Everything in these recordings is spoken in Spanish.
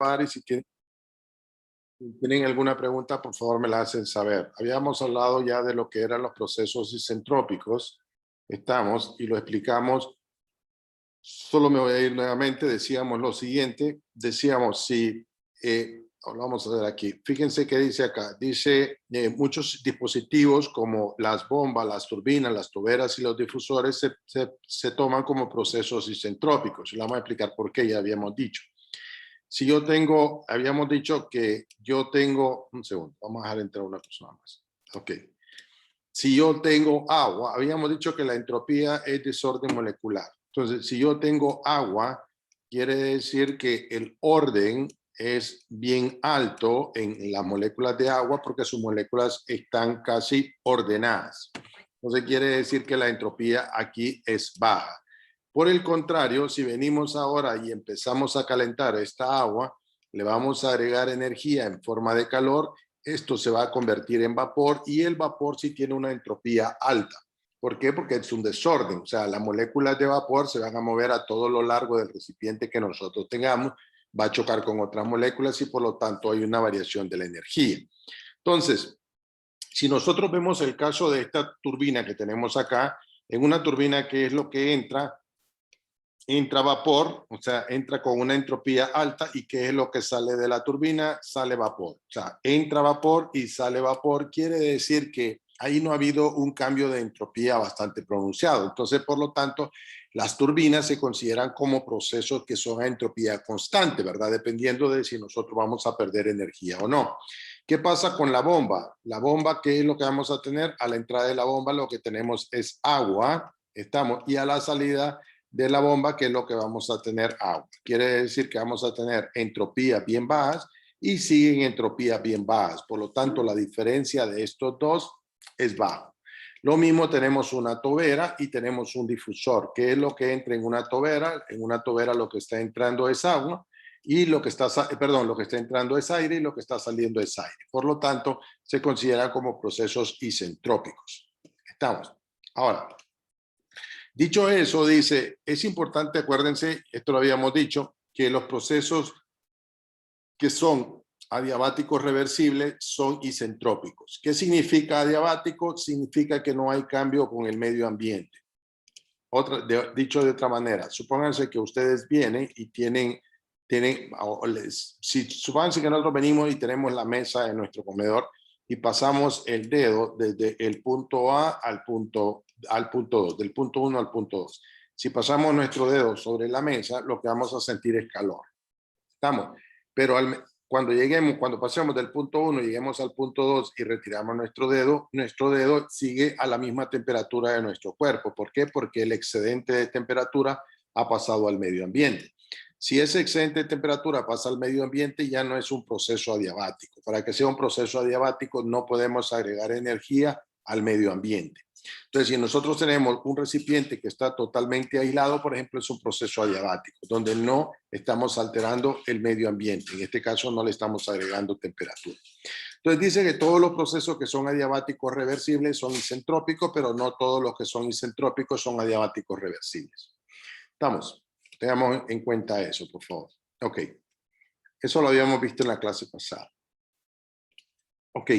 participar y si tienen alguna pregunta, por favor me la hacen saber. Habíamos hablado ya de lo que eran los procesos isentrópicos. Y lo explicamos. Solo me voy a ir nuevamente. Decíamos lo siguiente. Decíamos si... vamos a ver aquí. Fíjense qué dice acá. Dice muchos dispositivos como las bombas, las turbinas, las toberas y los difusores se toman como procesos isentrópicos. Y vamos a explicar por qué, ya habíamos dicho. Si yo tengo, habíamos dicho que yo tengo, un segundo, vamos a dejar entrar una persona más. Ok. Si yo tengo agua, habíamos dicho que la entropía es desorden molecular. Entonces, si yo tengo agua, quiere decir que el orden es bien alto en las moléculas de agua porque sus moléculas están casi ordenadas. Entonces, quiere decir que la entropía aquí es baja. Por el contrario, si venimos ahora y empezamos a calentar esta agua, le vamos a agregar energía en forma de calor, esto se va a convertir en vapor y el vapor sí tiene una entropía alta. ¿Por qué? Porque es un desorden, o sea, las moléculas de vapor se van a mover a todo lo largo del recipiente que nosotros tengamos, va a chocar con otras moléculas y por lo tanto hay una variación de la energía. Entonces, si nosotros vemos el caso de esta turbina que tenemos acá, en una turbina, ¿qué es lo que entra? Entra vapor, o sea, entra con una entropía alta. ¿Y qué es lo que sale de la turbina? Sale vapor. O sea, entra vapor y sale vapor. Quiere decir que ahí no ha habido un cambio de entropía bastante pronunciado. Entonces, por lo tanto, las turbinas se consideran como procesos que son a entropía constante, ¿verdad? Dependiendo de si nosotros vamos a perder energía o no. ¿Qué pasa con la bomba? La bomba, ¿qué es lo que vamos a tener? A la entrada de la bomba lo que tenemos es agua, y a la salida de la bomba, que es lo que vamos a tener agua. Quiere decir que vamos a tener entropías bien bajas y siguen entropías bien bajas. Por lo tanto, la diferencia de estos dos es baja. Lo mismo tenemos una tobera y tenemos un difusor. ¿Qué es lo que entra en una tobera? En una tobera lo que está entrando es agua y lo que está entrando es aire y lo que está saliendo es aire. Por lo tanto, se consideran como procesos isentrópicos. Estamos. Ahora, dicho eso, dice, es importante, acuérdense, esto lo habíamos dicho, que los procesos que son adiabáticos reversibles son isentrópicos. ¿Qué significa adiabático? Significa que no hay cambio con el medio ambiente. Dicho de otra manera, supónganse que ustedes vienen y supónganse que nosotros venimos y tenemos la mesa en nuestro comedor y pasamos el dedo desde el punto A al punto 2, del punto 1 al punto 2. Si pasamos nuestro dedo sobre la mesa, lo que vamos a sentir es calor. ¿Estamos? Pero cuando pasemos del punto 1 y lleguemos al punto 2 y retiramos nuestro dedo sigue a la misma temperatura de nuestro cuerpo. ¿Por qué? Porque el excedente de temperatura ha pasado al medio ambiente. Si ese excedente de temperatura pasa al medio ambiente, ya no es un proceso adiabático. Para que sea un proceso adiabático, no podemos agregar energía al medio ambiente. Entonces, si nosotros tenemos un recipiente que está totalmente aislado, por ejemplo, es un proceso adiabático, donde no estamos alterando el medio ambiente. En este caso, no le estamos agregando temperatura. Entonces, dice que todos los procesos que son adiabáticos reversibles son isentrópicos, pero no todos los que son isentrópicos son adiabáticos reversibles. ¿Estamos? Tengamos en cuenta eso, por favor. Ok. Eso lo habíamos visto en la clase pasada. Ok.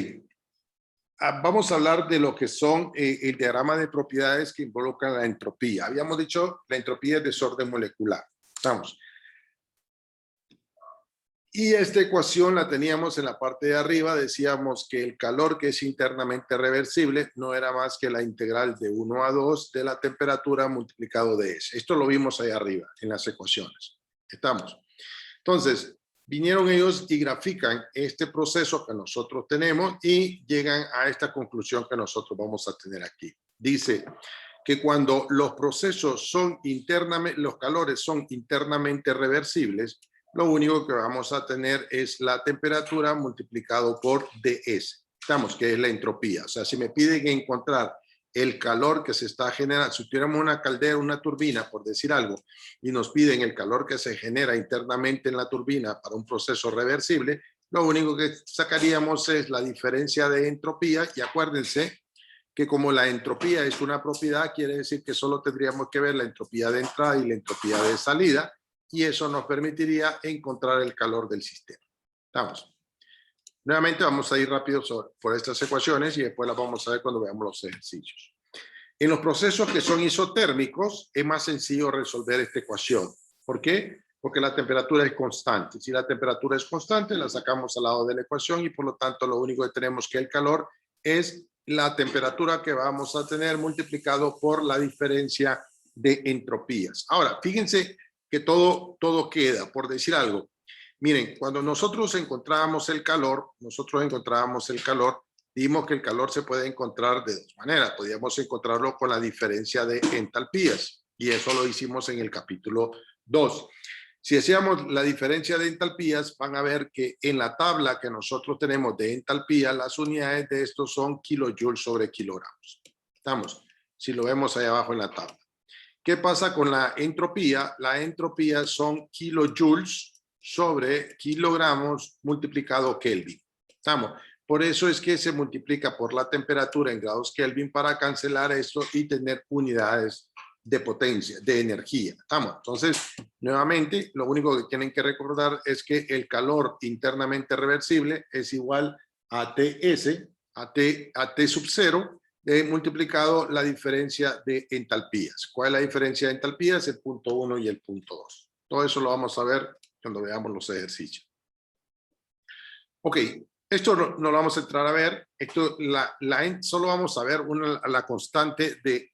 Vamos a hablar de lo que son el diagrama de propiedades que involucran la entropía. Habíamos dicho la entropía es desorden molecular. Estamos. Y esta ecuación la teníamos en la parte de arriba. Decíamos que el calor que es internamente reversible no era más que la integral de 1 a 2 de la temperatura multiplicado de S. Esto lo vimos ahí arriba en las ecuaciones. Estamos. Entonces, vinieron ellos y grafican este proceso que nosotros tenemos y llegan a esta conclusión que nosotros vamos a tener aquí. Dice que cuando los procesos son internamente, los calores son internamente reversibles, lo único que vamos a tener es la temperatura multiplicado por ds. Estamos, que es la entropía. O sea, si me piden encontrar el calor que se está generando, si tuviéramos una caldera, una turbina, por decir algo, y nos piden el calor que se genera internamente en la turbina para un proceso reversible, lo único que sacaríamos es la diferencia de entropía, y acuérdense que como la entropía es una propiedad, quiere decir que solo tendríamos que ver la entropía de entrada y la entropía de salida, y eso nos permitiría encontrar el calor del sistema. ¿Estamos? Nuevamente vamos a ir rápido por estas ecuaciones y después las vamos a ver cuando veamos los ejercicios. En los procesos que son isotérmicos es más sencillo resolver esta ecuación. ¿Por qué? Porque la temperatura es constante. Si la temperatura es constante, la sacamos al lado de la ecuación y por lo tanto lo único que tenemos que el calor es la temperatura que vamos a tener multiplicado por la diferencia de entropías. Ahora, fíjense que todo queda, por decir algo. Miren, cuando nosotros encontrábamos el calor, vimos que el calor se puede encontrar de dos maneras. Podíamos encontrarlo con la diferencia de entalpías y eso lo hicimos en el capítulo 2. Si hacíamos la diferencia de entalpías, van a ver que en la tabla que nosotros tenemos de entalpía, las unidades de esto son kilojoules sobre kilogramos. ¿Estamos? Si lo vemos ahí abajo en la tabla. ¿Qué pasa con la entropía? La entropía son kilojoules sobre kilogramos multiplicado Kelvin. ¿Estamos? Por eso es que se multiplica por la temperatura en grados Kelvin para cancelar esto y tener unidades de potencia, de energía. ¿Estamos? Entonces, nuevamente, lo único que tienen que recordar es que el calor internamente reversible es igual a TS, a T sub 0, multiplicado la diferencia de entalpías. ¿Cuál es la diferencia de entalpías? El punto 1 y el punto 2. Todo eso lo vamos a ver cuando veamos los ejercicios. Ok, esto no lo vamos a entrar a ver. Esto, solo vamos a ver la constante de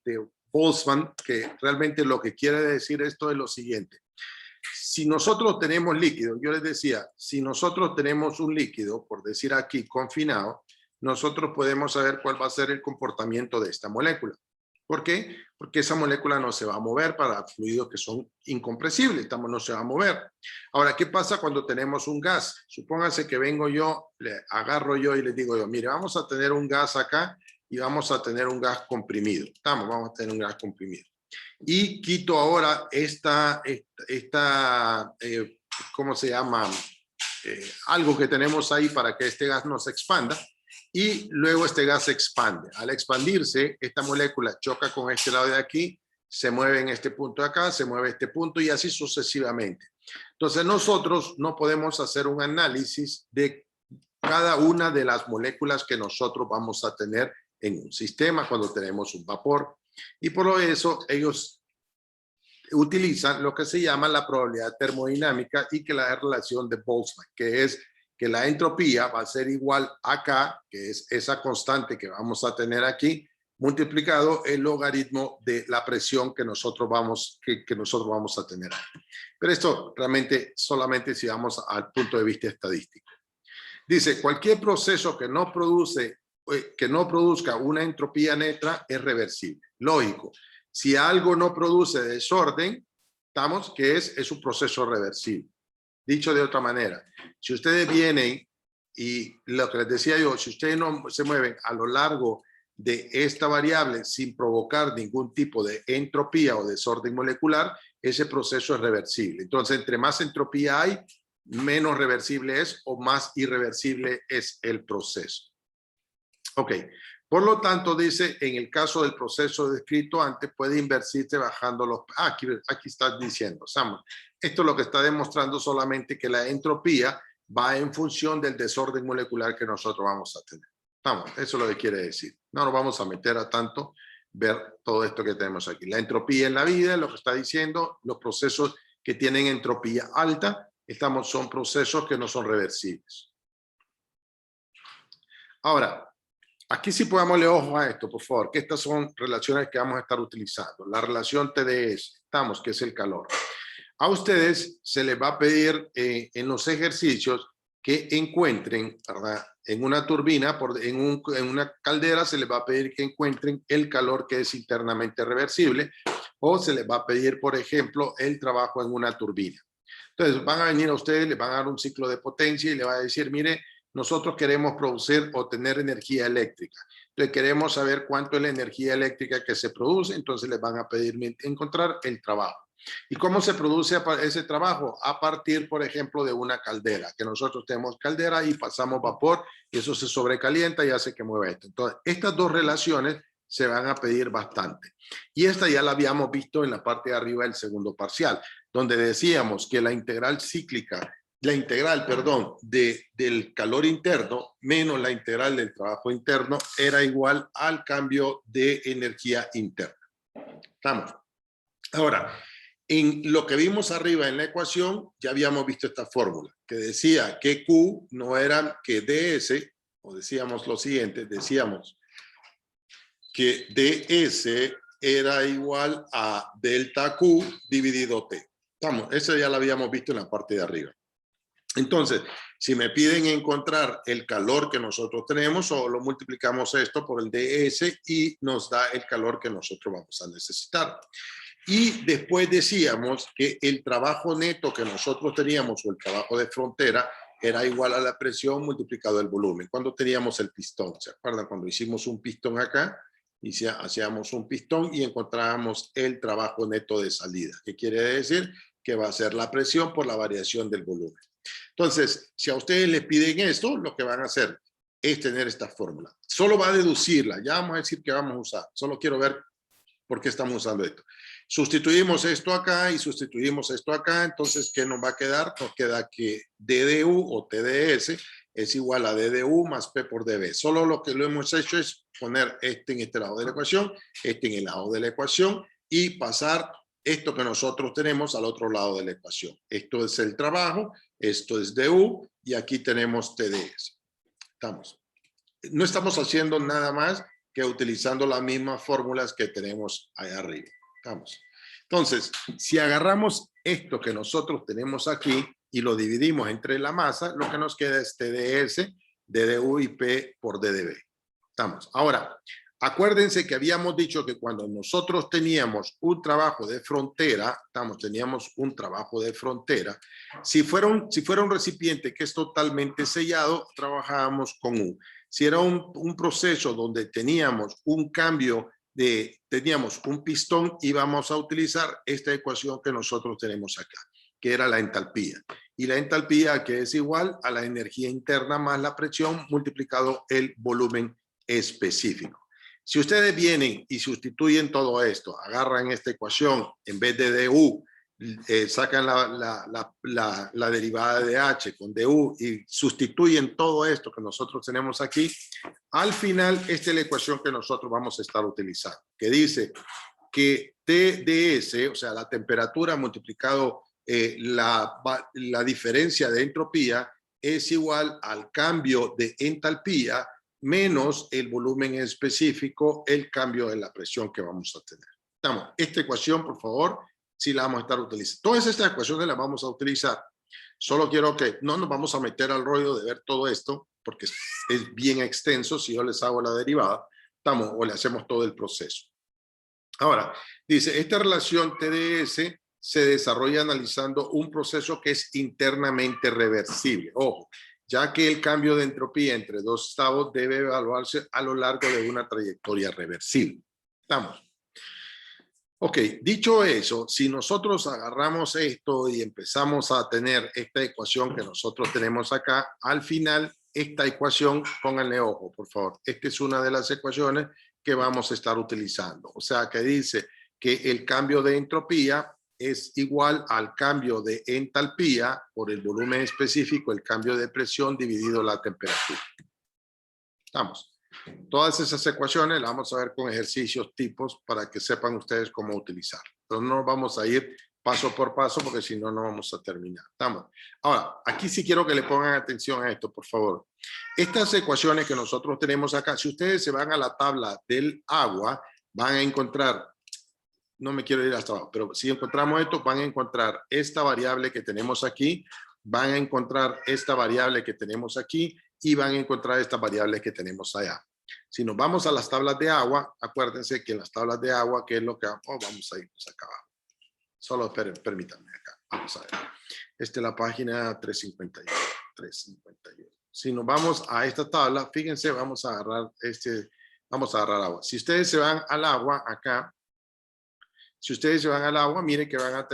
Boltzmann, que realmente lo que quiere decir esto es lo siguiente. Si nosotros tenemos líquido, yo les decía, si nosotros tenemos un líquido, por decir aquí, confinado, nosotros podemos saber cuál va a ser el comportamiento de esta molécula. ¿Por qué? Porque esa molécula no se va a mover para fluidos que son incompresibles, no se va a mover. Ahora, ¿qué pasa cuando tenemos un gas? Supónganse que vengo yo, le agarro yo y les digo yo, mire, vamos a tener un gas acá y vamos a tener un gas comprimido. Vamos a tener un gas comprimido. Y quito ahora ¿cómo se llama? Algo que tenemos ahí para que este gas no se expanda. Y luego este gas se expande. Al expandirse, esta molécula choca con este lado de aquí, se mueve en este punto de acá, se mueve este punto y así sucesivamente. Entonces nosotros no podemos hacer un análisis de cada una de las moléculas que nosotros vamos a tener en un sistema cuando tenemos un vapor. Y por eso ellos utilizan lo que se llama la probabilidad termodinámica y que la relación de Boltzmann, que es que la entropía va a ser igual a K, que es esa constante que vamos a tener aquí, multiplicado el logaritmo de la presión que nosotros vamos a tener. Pero esto realmente solamente si vamos al punto de vista estadístico. Dice, cualquier proceso que no produzca una entropía neta es reversible. Lógico. Si algo no produce desorden, estamos que es un proceso reversible. Dicho de otra manera, si ustedes vienen y lo que les decía yo, si ustedes no se mueven a lo largo de esta variable sin provocar ningún tipo de entropía o desorden molecular, ese proceso es reversible. Entonces, entre más entropía hay, menos reversible es o más irreversible es el proceso. Ok. Por lo tanto, dice, en el caso del proceso descrito antes, puede invertirse bajando los... aquí está diciendo, Samuel. Esto es lo que está demostrando solamente que la entropía va en función del desorden molecular que nosotros vamos a tener. Vamos, eso es lo que quiere decir. No nos vamos a meter a tanto ver todo esto que tenemos aquí. La entropía en la vida, lo que está diciendo, los procesos que tienen entropía alta, son procesos que no son reversibles. Ahora, aquí sí podamos leer ojo a esto, por favor, que estas son relaciones que vamos a estar utilizando. La relación TdS, que es el calor. A ustedes se les va a pedir en los ejercicios que encuentren, ¿verdad? En una turbina, en una caldera, se les va a pedir que encuentren el calor que es internamente reversible, o se les va a pedir, por ejemplo, el trabajo en una turbina. Entonces van a venir a ustedes, les van a dar un ciclo de potencia y le va a decir, mire, nosotros queremos producir o tener energía eléctrica. Entonces queremos saber cuánto es la energía eléctrica que se produce, entonces les van a pedir encontrar el trabajo. ¿Y cómo se produce ese trabajo? A partir, por ejemplo, de una caldera, que nosotros tenemos caldera y pasamos vapor y eso se sobrecalienta y hace que mueva esto. Entonces, estas dos relaciones se van a pedir bastante. Y esta ya la habíamos visto en la parte de arriba del segundo parcial. donde decíamos que la integral cíclica, perdón, del calor interno menos la integral del trabajo interno era igual al cambio de energía interna. ¿Estamos? Ahora, en lo que vimos arriba en la ecuación, ya habíamos visto esta fórmula, que decía que Q no era que ds, o decíamos lo siguiente, decíamos que ds era igual a delta Q dividido T. Estamos, eso ya lo habíamos visto en la parte de arriba. Entonces, si me piden encontrar el calor que nosotros tenemos, solo multiplicamos esto por el ds y nos da el calor que nosotros vamos a necesitar. Y después decíamos que el trabajo neto que nosotros teníamos, o el trabajo de frontera, era igual a la presión multiplicado el volumen. Cuando teníamos el pistón, ¿se acuerdan? Cuando hicimos un pistón acá, hacíamos un pistón y encontrábamos el trabajo neto de salida. ¿Qué quiere decir? Que va a ser la presión por la variación del volumen. Entonces, si a ustedes les piden esto, lo que van a hacer es tener esta fórmula. Solo va a deducirla. Ya vamos a decir que vamos a usar. Solo quiero ver por qué estamos usando esto. Sustituimos esto acá y sustituimos esto acá. Entonces, ¿qué nos va a quedar? Nos queda que DDU o TDS es igual a DDU más P por DB. Solo lo que lo hemos hecho es poner este en este lado de la ecuación, este en el lado de la ecuación y pasar esto que nosotros tenemos al otro lado de la ecuación. Esto es el trabajo, esto es DU y aquí tenemos TDS. Estamos. No estamos haciendo nada más que utilizando las mismas fórmulas que tenemos allá arriba. Estamos. Entonces, si agarramos esto que nosotros tenemos aquí y lo dividimos entre la masa, lo que nos queda es TDS, DDU y P por DDB. Estamos. Ahora, acuérdense que habíamos dicho que cuando nosotros teníamos un trabajo de frontera, teníamos un trabajo de frontera, si fuera un recipiente que es totalmente sellado, trabajábamos con U. Si era un proceso donde teníamos un cambio teníamos un pistón, íbamos a utilizar esta ecuación que nosotros tenemos acá, que era la entalpía. Y la entalpía que es igual a la energía interna más la presión multiplicado el volumen específico. Si ustedes vienen y sustituyen todo esto, agarran esta ecuación, en vez de DU, sacan la derivada de H con DU y sustituyen todo esto que nosotros tenemos aquí, al final esta es la ecuación que nosotros vamos a estar utilizando, que dice que TDS, o sea, la temperatura multiplicado la diferencia de entropía, es igual al cambio de entalpía menos el volumen específico, el cambio de la presión que vamos a tener. Estamos, esta ecuación, por favor, sí la vamos a estar utilizando. Todas estas ecuaciones las vamos a utilizar. Solo quiero que no nos vamos a meter al rollo de ver todo esto, porque es bien extenso si yo les hago la derivada, o le hacemos todo el proceso. Ahora, dice, esta relación TDS se desarrolla analizando un proceso que es internamente reversible. Ojo, ya que el cambio de entropía entre dos estados debe evaluarse a lo largo de una trayectoria reversible. ¿Estamos? Ok, dicho eso, si nosotros agarramos esto y empezamos a tener esta ecuación que nosotros tenemos acá, al final, esta ecuación, pónganle ojo, por favor. Esta es una de las ecuaciones que vamos a estar utilizando. O sea, que dice que el cambio de entropía es igual al cambio de entalpía por el volumen específico, el cambio de presión dividido la temperatura. Estamos. Todas esas ecuaciones las vamos a ver con ejercicios tipos para que sepan ustedes cómo utilizar. Pero no vamos a ir paso por paso porque si no, no vamos a terminar. ¿Estamos? Ahora, aquí sí quiero que le pongan atención a esto, por favor. Estas ecuaciones que nosotros tenemos acá, si ustedes se van a la tabla del agua, van a encontrar, no me quiero ir hasta abajo, pero si encontramos esto, van a encontrar esta variable que tenemos aquí, van a encontrar esta variable que tenemos aquí y van a encontrar estas variables que tenemos allá. Si nos vamos a las tablas de agua, acuérdense que en las tablas de agua, ¿qué es lo que vamos a irnos acá abajo? Solo permítanme acá. Vamos a ver. Esta es la página 351. Si nos vamos a esta tabla, fíjense, vamos a agarrar agua. Si ustedes se van al agua acá, si ustedes se van al agua, miren que van a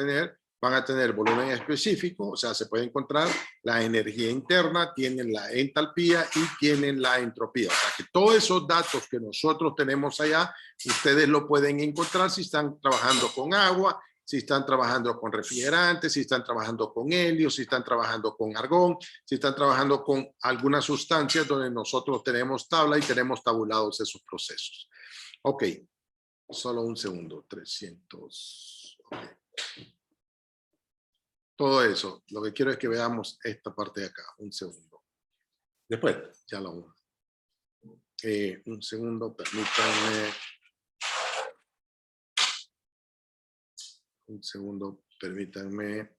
tener volumen específico, o sea, se puede encontrar la energía interna, tienen la entalpía y tienen la entropía. O sea, que todos esos datos que nosotros tenemos allá, ustedes lo pueden encontrar si están trabajando con agua si están trabajando con refrigerantes, si están trabajando con helio, si están trabajando con argón, si están trabajando con algunas sustancias donde nosotros tenemos tabla y tenemos tabulados esos procesos. Ok, solo un segundo, 300. Okay. Todo eso, lo que quiero es que veamos esta parte de acá, un segundo. Después, ya lo vamos. Un segundo, permítanme. Un segundo, permítanme.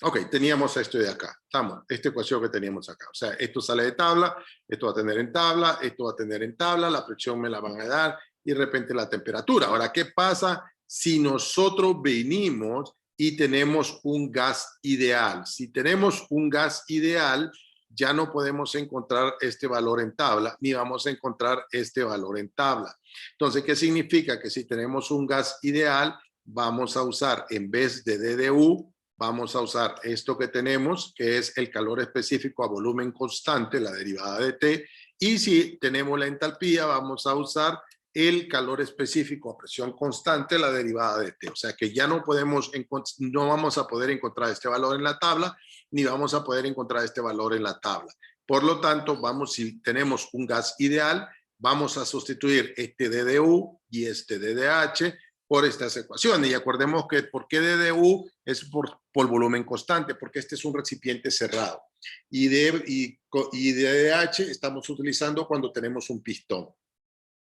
Ok, teníamos esto de acá. Estamos, esta ecuación que teníamos acá. O sea, esto sale de tabla, esto va a tener en tabla, esto va a tener en tabla, la presión me la van a dar y de repente la temperatura. Ahora, ¿qué pasa si nosotros venimos y tenemos un gas ideal? Si tenemos un gas ideal, ya no podemos encontrar este valor en tabla, ni vamos a encontrar este valor en tabla. Entonces, ¿qué significa? Que si tenemos un gas ideal, vamos a usar, en vez de DDU, vamos a usar esto que tenemos, que es el calor específico a volumen constante, la derivada de T, y si tenemos la entalpía, vamos a usar el calor específico a presión constante, la derivada de T. O sea que ya no vamos a poder encontrar este valor en la tabla, ni vamos a poder encontrar este valor en la tabla. Por lo tanto, si tenemos un gas ideal, vamos a sustituir este DDU y este DDH por estas ecuaciones. Y acordemos que ¿por qué DDU? Es por volumen constante, porque este es un recipiente cerrado. Y DDH estamos utilizando cuando tenemos un pistón.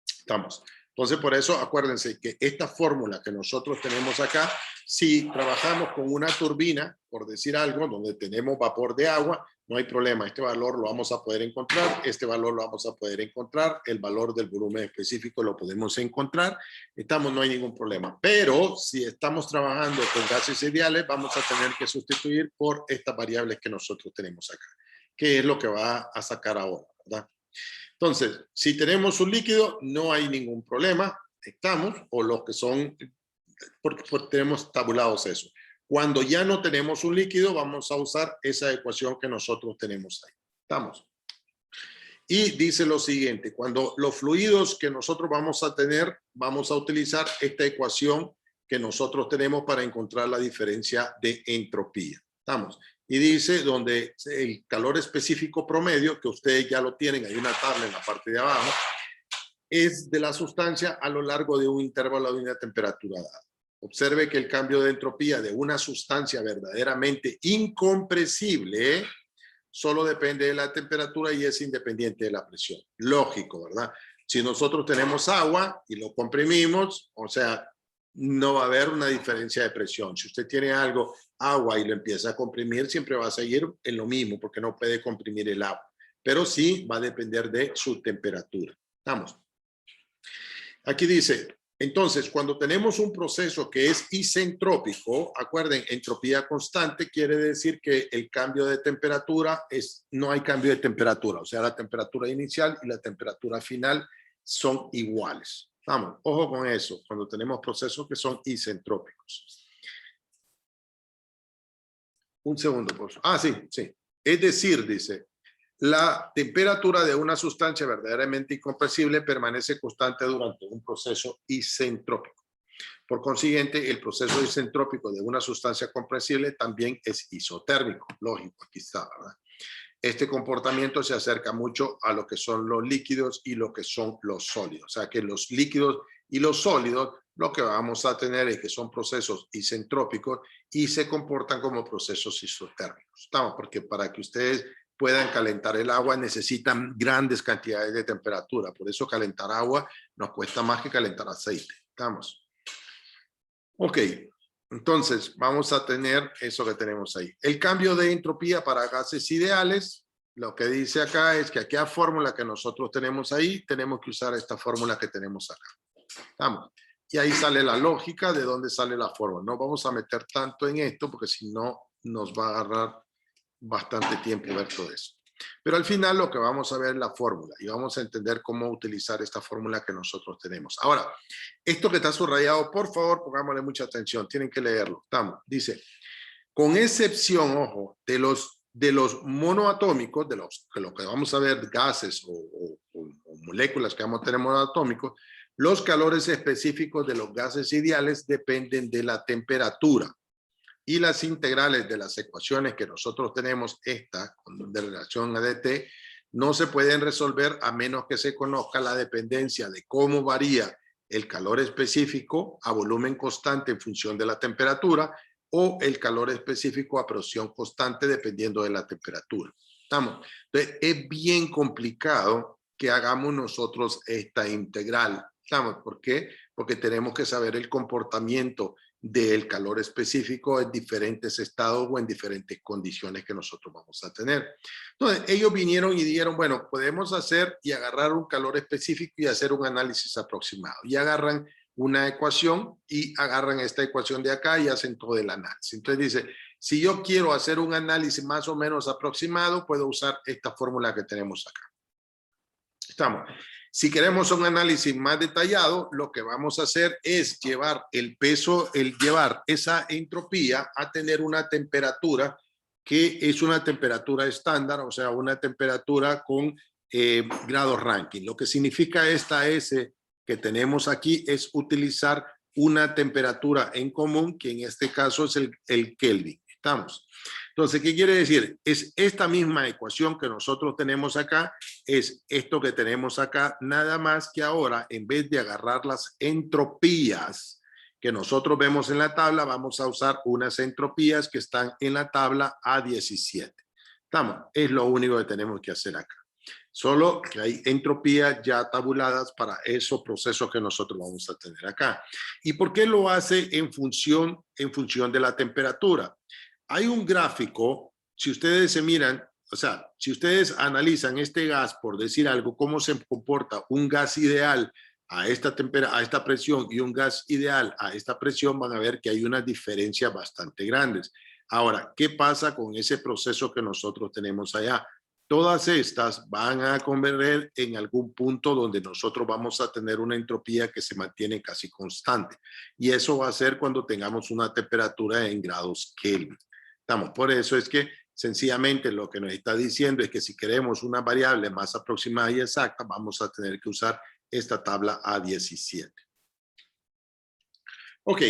Estamos. Entonces, por eso, acuérdense que esta fórmula que nosotros tenemos acá, si trabajamos con una turbina, por decir algo, donde tenemos vapor de agua, no hay problema. Este valor lo vamos a poder encontrar, este valor lo vamos a poder encontrar, el valor del volumen específico lo podemos encontrar. No hay ningún problema. Pero si estamos trabajando con gases ideales, vamos a tener que sustituir por estas variables que nosotros tenemos acá, que es lo que va a sacar ahora, ¿verdad? Entonces, si tenemos un líquido, no hay ningún problema, estamos, o los que son, porque tenemos tabulados eso. Cuando ya no tenemos un líquido, vamos a usar esa ecuación que nosotros tenemos ahí. Estamos. Y dice lo siguiente, cuando los fluidos que nosotros vamos a tener, vamos a utilizar esta ecuación que nosotros tenemos para encontrar la diferencia de entropía. Estamos. Y dice donde el calor específico promedio, que ustedes ya lo tienen, hay una tabla en la parte de abajo, es de la sustancia a lo largo de un intervalo de una temperatura dada. Observe que el cambio de entropía de una sustancia verdaderamente incompresible solo depende de la temperatura y es independiente de la presión. Lógico, ¿verdad? Si nosotros tenemos agua y lo comprimimos, o sea, no va a haber una diferencia de presión. Si usted tiene agua y lo empieza a comprimir, siempre va a seguir en lo mismo porque no puede comprimir el agua. Pero sí va a depender de su temperatura. Vamos. Aquí dice, entonces, cuando tenemos un proceso que es isentrópico, acuerden, entropía constante quiere decir que el cambio de temperatura no hay cambio de temperatura. O sea, la temperatura inicial y la temperatura final son iguales. Vamos, ojo con eso, cuando tenemos procesos que son isentrópicos. Un segundo, por favor. Sí. Es decir, dice, la temperatura de una sustancia verdaderamente incompresible permanece constante durante un proceso isentrópico. Por consiguiente, el proceso isentrópico de una sustancia compresible también es isotérmico. Lógico, aquí está, ¿verdad? Este comportamiento se acerca mucho a lo que son los líquidos y lo que son los sólidos. O sea, que los líquidos y los sólidos lo que vamos a tener es que son procesos isentrópicos y se comportan como procesos isotérmicos. ¿Estamos? Porque para que ustedes puedan calentar el agua necesitan grandes cantidades de temperatura. Por eso calentar agua nos cuesta más que calentar aceite. ¿Estamos? Ok. Entonces, vamos a tener eso que tenemos ahí. El cambio de entropía para gases ideales, lo que dice acá es que aquella fórmula que nosotros tenemos ahí, tenemos que usar esta fórmula que tenemos acá. ¿Estamos? Y ahí sale la lógica de dónde sale la fórmula. No vamos a meter tanto en esto porque si no nos va a agarrar bastante tiempo ver todo eso. Pero al final lo que vamos a ver es la fórmula y vamos a entender cómo utilizar esta fórmula que nosotros tenemos. Ahora, esto que está subrayado, por favor, pongámosle mucha atención, tienen que leerlo. Estamos, dice, con excepción, ojo, de los monoatómicos, lo que vamos a ver, gases o moléculas que vamos a tener monoatómicos, Los calores específicos de los gases ideales dependen de la temperatura. Y las integrales de las ecuaciones que nosotros tenemos, esta, de relación a dt, no se pueden resolver a menos que se conozca la dependencia de cómo varía el calor específico a volumen constante en función de la temperatura o el calor específico a presión constante dependiendo de la temperatura. ¿Estamos? Entonces, es bien complicado que hagamos nosotros esta integral. ¿Estamos? ¿Por qué? Porque tenemos que saber el comportamiento del calor específico en diferentes estados o en diferentes condiciones que nosotros vamos a tener. Entonces, ellos vinieron y dijeron, bueno, podemos hacer y agarrar un calor específico y hacer un análisis aproximado. Y agarran una ecuación y agarran esta ecuación de acá y hacen todo el análisis. Entonces dice, si yo quiero hacer un análisis más o menos aproximado, puedo usar esta fórmula que tenemos acá. Estamos. Si queremos un análisis más detallado, lo que vamos a hacer es llevar el peso, llevar esa entropía a tener una temperatura que es una temperatura estándar, o sea, una temperatura con grado Rankine. Lo que significa esta S que tenemos aquí es utilizar una temperatura en común, que en este caso es el Kelvin. ¿Estamos? Entonces, ¿qué quiere decir? Es esta misma ecuación que nosotros tenemos acá, es esto que tenemos acá, nada más que ahora, en vez de agarrar las entropías que nosotros vemos en la tabla, vamos a usar unas entropías que están en la tabla A17. ¿Estamos? Es lo único que tenemos que hacer acá. Solo que hay entropías ya tabuladas para esos procesos que nosotros vamos a tener acá. ¿Y por qué lo hace en función de la temperatura? Hay un gráfico, si ustedes se miran, o sea, si ustedes analizan este gas, por decir algo, cómo se comporta un gas ideal a esta presión y un gas ideal a esta presión, van a ver que hay unas diferencias bastante grandes. Ahora, ¿qué pasa con ese proceso que nosotros tenemos allá? Todas estas van a converger en algún punto donde nosotros vamos a tener una entropía que se mantiene casi constante. Y eso va a ser cuando tengamos una temperatura en grados Kelvin. Por eso es que sencillamente lo que nos está diciendo es que si queremos una variable más aproximada y exacta, vamos a tener que usar esta tabla A17. Ok,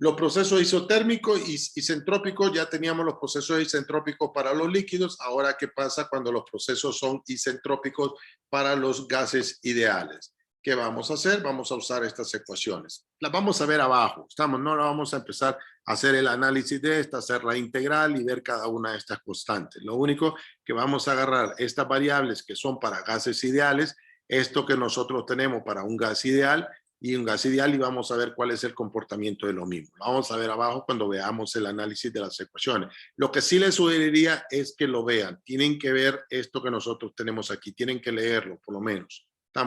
los procesos isotérmicos y isentrópicos, ya teníamos los procesos isentrópicos para los líquidos. Ahora, ¿qué pasa cuando los procesos son isentrópicos para los gases ideales? ¿Qué vamos a hacer? Vamos a usar estas ecuaciones. Las vamos a ver abajo. No la vamos a empezar a hacer el análisis de esta, hacer la integral y ver cada una de estas constantes. Lo único que vamos a agarrar estas variables que son para gases ideales, esto que nosotros tenemos para un gas ideal y un gas ideal, y vamos a ver cuál es el comportamiento de lo mismo. Vamos a ver abajo cuando veamos el análisis de las ecuaciones. Lo que sí les sugeriría es que lo vean. Tienen que ver esto que nosotros tenemos aquí. Tienen que leerlo, por lo menos.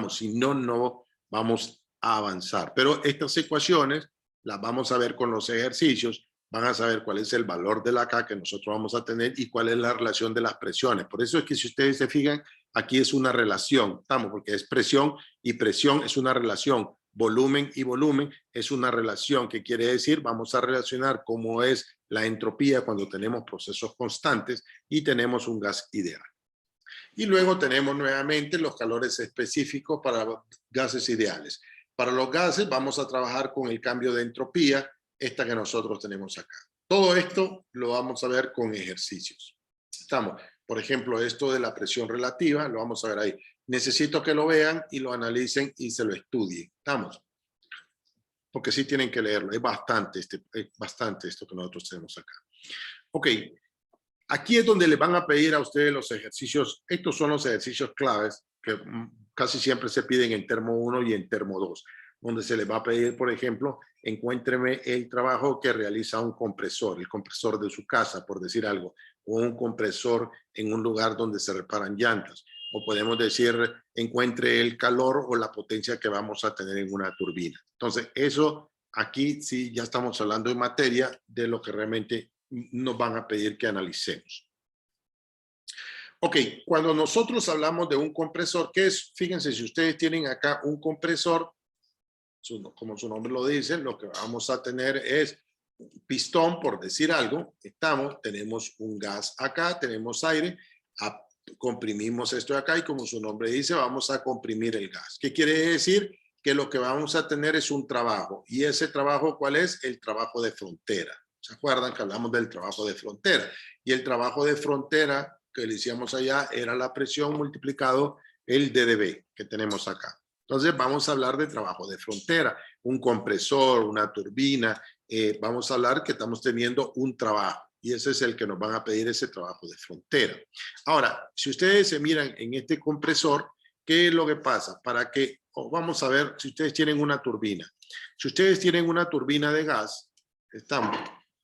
Si no, no vamos a avanzar. Pero estas ecuaciones las vamos a ver con los ejercicios. Van a saber cuál es el valor de la K que nosotros vamos a tener y cuál es la relación de las presiones. Por eso es que si ustedes se fijan, aquí es una relación. Porque es presión y presión es una relación. Volumen y volumen es una relación. ¿Qué quiere decir? Vamos a relacionar cómo es la entropía cuando tenemos procesos constantes y tenemos un gas ideal. Y luego tenemos nuevamente los calores específicos para los gases ideales. Para los gases vamos a trabajar con el cambio de entropía, esta que nosotros tenemos acá. Todo esto lo vamos a ver con ejercicios. Por ejemplo, esto de la presión relativa, lo vamos a ver ahí. Necesito que lo vean y lo analicen y se lo estudien. Porque sí tienen que leerlo. Es bastante esto que nosotros tenemos acá. Ok. Aquí es donde les van a pedir a ustedes los ejercicios. Estos son los ejercicios claves que casi siempre se piden en termo 1 y en termo 2, donde se les va a pedir, por ejemplo, encuéntreme el trabajo que realiza un compresor, el compresor de su casa, por decir algo, o un compresor en un lugar donde se reparan llantas. O podemos decir, encuentre el calor o la potencia que vamos a tener en una turbina. Entonces, eso aquí sí ya estamos hablando en materia de lo que realmente nos van a pedir que analicemos. Ok, cuando nosotros hablamos de un compresor, ¿qué es? Fíjense, si ustedes tienen acá un compresor, como su nombre lo dice, lo que vamos a tener es un pistón, por decir algo. Tenemos un gas acá, tenemos aire, comprimimos esto de acá y como su nombre dice, vamos a comprimir el gas. ¿Qué quiere decir? que lo que vamos a tener es un trabajo. ¿Y ese trabajo cuál es? El trabajo de frontera. ¿Se acuerdan que hablamos del trabajo de frontera? Y el trabajo de frontera que le hicimos allá era la presión multiplicado el DDB que tenemos acá. Entonces vamos a hablar de trabajo de frontera, un compresor, una turbina, vamos a hablar que estamos teniendo un trabajo y ese es el que nos van a pedir, ese trabajo de frontera. Ahora, si ustedes se miran en este compresor, ¿qué es lo que pasa? Para que, vamos a ver si ustedes tienen una turbina. Si ustedes tienen una turbina de gas, estamos,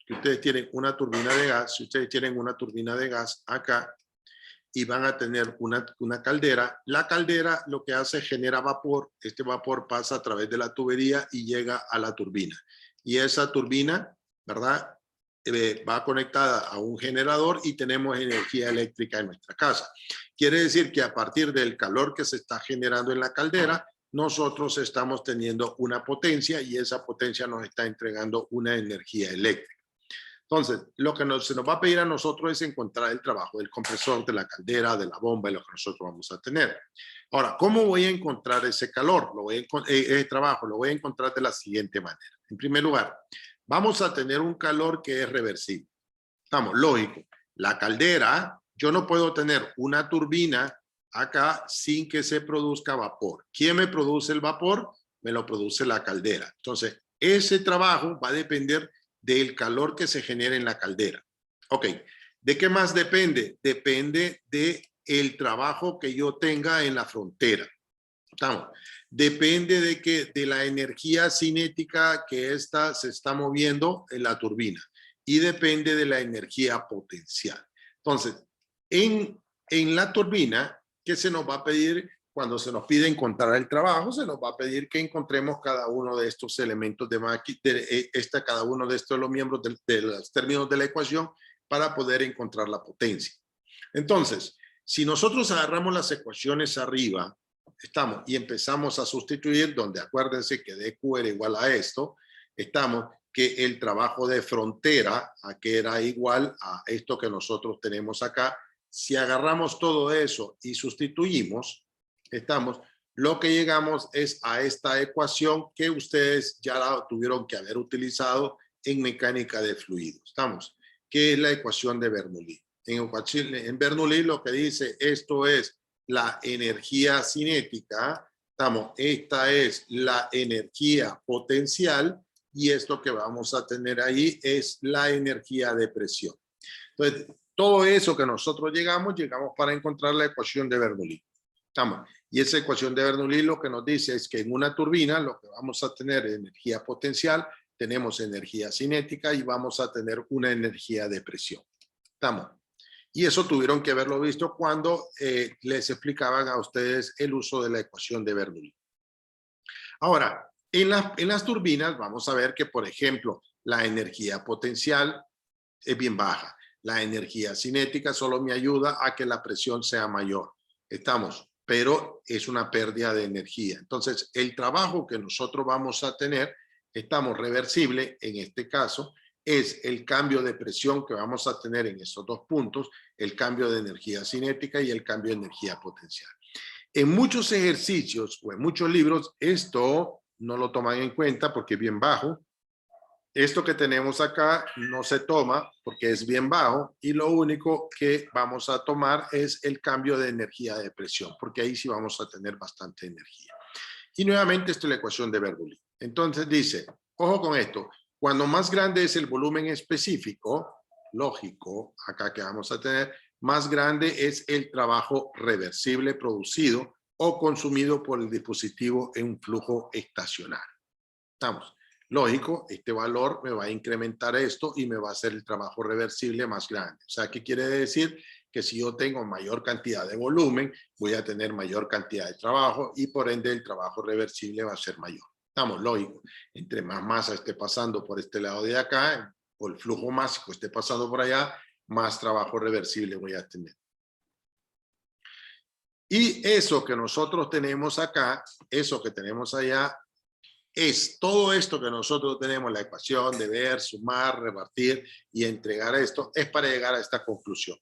si ustedes tienen una turbina de gas, si ustedes tienen una turbina de gas acá, y van a tener una caldera. La caldera lo que hace es genera vapor. Este vapor pasa a través de la tubería y llega a la turbina. Y esa turbina, ¿verdad? Va conectada a un generador y tenemos energía eléctrica en nuestra casa. Quiere decir que a partir del calor que se está generando en la caldera, nosotros estamos teniendo una potencia y esa potencia nos está entregando una energía eléctrica. Entonces, lo que se nos va a pedir a nosotros es encontrar el trabajo del compresor, de la caldera, de la bomba y lo que nosotros vamos a tener. Ahora, ¿cómo voy a encontrar ese calor? Ese trabajo lo voy a encontrar de la siguiente manera. En primer lugar, vamos a tener un calor que es reversible. Estamos, lógico. La caldera, yo no puedo tener una turbina acá sin que se produzca vapor. ¿Quién me produce el vapor? Me lo produce la caldera. Entonces, ese trabajo va a depender del calor que se genere en la caldera. Ok, ¿de qué más depende? Depende del trabajo que yo tenga en la frontera. ¿Estamos? Depende de la energía cinética que se está moviendo en la turbina y depende de la energía potencial. Entonces, en la turbina, ¿qué se nos va a pedir? Cuando se nos pide encontrar el trabajo, se nos va a pedir que encontremos cada uno de estos elementos cada uno de estos los miembros de los términos de la ecuación para poder encontrar la potencia. Entonces, si nosotros agarramos las ecuaciones arriba, y empezamos a sustituir, donde acuérdense que dq era igual a esto, que el trabajo de frontera, que era igual a esto que nosotros tenemos acá. Si agarramos todo eso y sustituimos, lo que llegamos es a esta ecuación que ustedes ya la tuvieron que haber utilizado en mecánica de fluidos, que es la ecuación de Bernoulli. En Bernoulli lo que dice esto es la energía cinética, esta es la energía potencial y esto que vamos a tener ahí es la energía de presión. Entonces, todo eso que nosotros llegamos para encontrar la ecuación de Bernoulli. Y esa ecuación de Bernoulli lo que nos dice es que en una turbina lo que vamos a tener es energía potencial, tenemos energía cinética y vamos a tener una energía de presión. Y eso tuvieron que haberlo visto cuando les explicaban a ustedes el uso de la ecuación de Bernoulli. Ahora, en las turbinas vamos a ver que, por ejemplo, la energía potencial es bien baja. La energía cinética solo me ayuda a que la presión sea mayor. Pero es una pérdida de energía. Entonces, el trabajo que nosotros vamos a tener, reversible en este caso, es el cambio de presión que vamos a tener en esos dos puntos, el cambio de energía cinética y el cambio de energía potencial. En muchos ejercicios o en muchos libros, esto no lo toman en cuenta porque es bien bajo. Esto que tenemos acá no se toma porque es bien bajo y lo único que vamos a tomar es el cambio de energía de presión, porque ahí sí vamos a tener bastante energía. Y nuevamente esto es la ecuación de Bernoulli. Entonces dice, ojo con esto, cuando más grande es el volumen específico, lógico, acá que vamos a tener, más grande es el trabajo reversible producido o consumido por el dispositivo en un flujo estacionario. Lógico, este valor me va a incrementar esto y me va a hacer el trabajo reversible más grande. O sea, ¿qué quiere decir? Que si yo tengo mayor cantidad de volumen, voy a tener mayor cantidad de trabajo y por ende el trabajo reversible va a ser mayor. Lógico. Entre más masa esté pasando por este lado de acá, o el flujo másico esté pasando por allá, más trabajo reversible voy a tener. Y eso que nosotros tenemos acá, eso que tenemos allá, es todo esto que nosotros tenemos, la ecuación de ver, sumar, repartir y entregar esto, es para llegar a esta conclusión.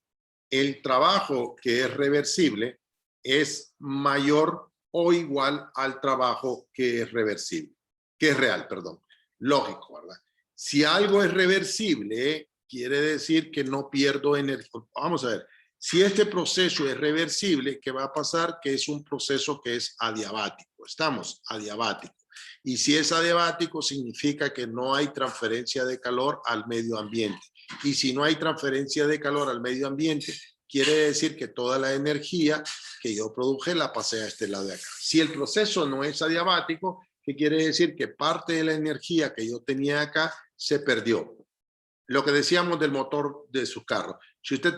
El trabajo que es reversible es mayor o igual al trabajo que es reversible, que es real, perdón. Lógico, ¿verdad? Si algo es reversible, quiere decir que no pierdo energía. Vamos a ver, si este proceso es reversible, ¿qué va a pasar? Que es un proceso que es adiabático. Estamos adiabático. Y si es adiabático, significa que no hay transferencia de calor al medio ambiente. Y si no hay transferencia de calor al medio ambiente, quiere decir que toda la energía que yo produje la pasé a este lado de acá. Si el proceso no es adiabático, ¿qué quiere decir? Que parte de la energía que yo tenía acá se perdió. Lo que decíamos del motor de su carro. Si usted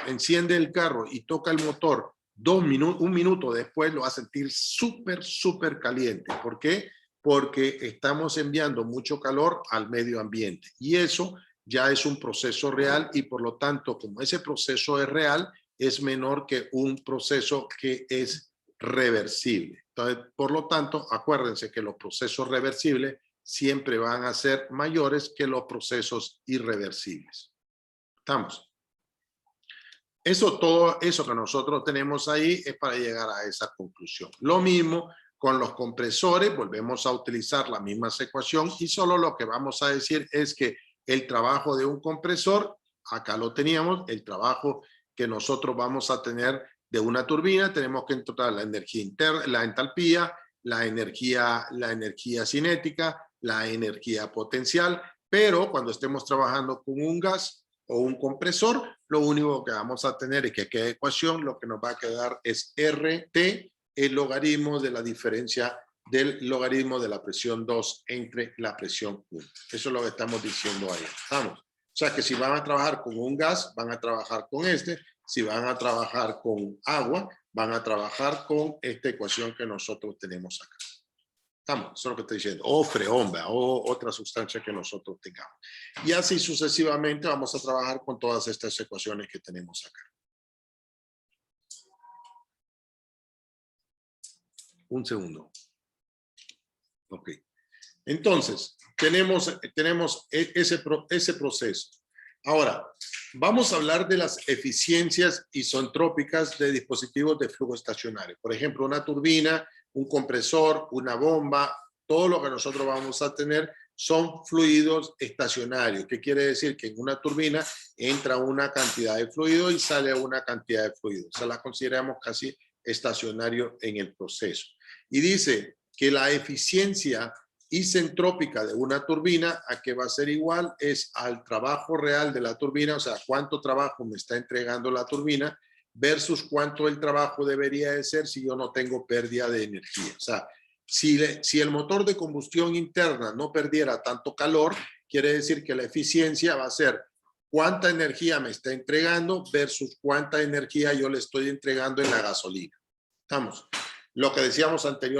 enciende el carro y toca el motor un minuto después, lo va a sentir súper caliente. ¿Por qué? Porque estamos enviando mucho calor al medio ambiente. Y eso ya es un proceso real y por lo tanto, como ese proceso es real, es menor que un proceso que es reversible. Entonces, por lo tanto, acuérdense que los procesos reversibles siempre van a ser mayores que los procesos irreversibles. ¿Estamos? Todo eso que nosotros tenemos ahí es para llegar a esa conclusión. Lo mismo con los compresores, volvemos a utilizar la misma ecuación y solo lo que vamos a decir es que el trabajo de un compresor, acá lo teníamos, el trabajo que nosotros vamos a tener de una turbina, tenemos que encontrar la energía interna, la entalpía, la energía cinética, la energía potencial, pero cuando estemos trabajando con un gas o un compresor, lo único que vamos a tener es que aquella ecuación lo que nos va a quedar es RT, el logaritmo de la diferencia del logaritmo de la presión 2 entre la presión 1. Eso es lo que estamos diciendo ahí. ¿Estamos? O sea que si van a trabajar con un gas, van a trabajar con este. Si van a trabajar con agua, van a trabajar con esta ecuación que nosotros tenemos acá. ¿Estamos? Eso es lo que estoy diciendo. O freón, o otra sustancia que nosotros tengamos. Y así sucesivamente vamos a trabajar con todas estas ecuaciones que tenemos acá. Un segundo. Ok. Entonces, tenemos ese proceso. Ahora, vamos a hablar de las eficiencias isentrópicas de dispositivos de flujo estacionario. Por ejemplo, una turbina, un compresor, una bomba, todo lo que nosotros vamos a tener son fluidos estacionarios. ¿Qué quiere decir? Que en una turbina entra una cantidad de fluido y sale una cantidad de fluido. O sea, la consideramos casi estacionario en el proceso. Y dice que la eficiencia isentrópica de una turbina, ¿a qué va a ser igual? Es al trabajo real de la turbina, o sea, cuánto trabajo me está entregando la turbina versus cuánto el trabajo debería de ser si yo no tengo pérdida de energía. O sea, si el motor de combustión interna no perdiera tanto calor, quiere decir que la eficiencia va a ser cuánta energía me está entregando versus cuánta energía yo le estoy entregando en la gasolina. ¿Estamos? Lo que decíamos anteriormente.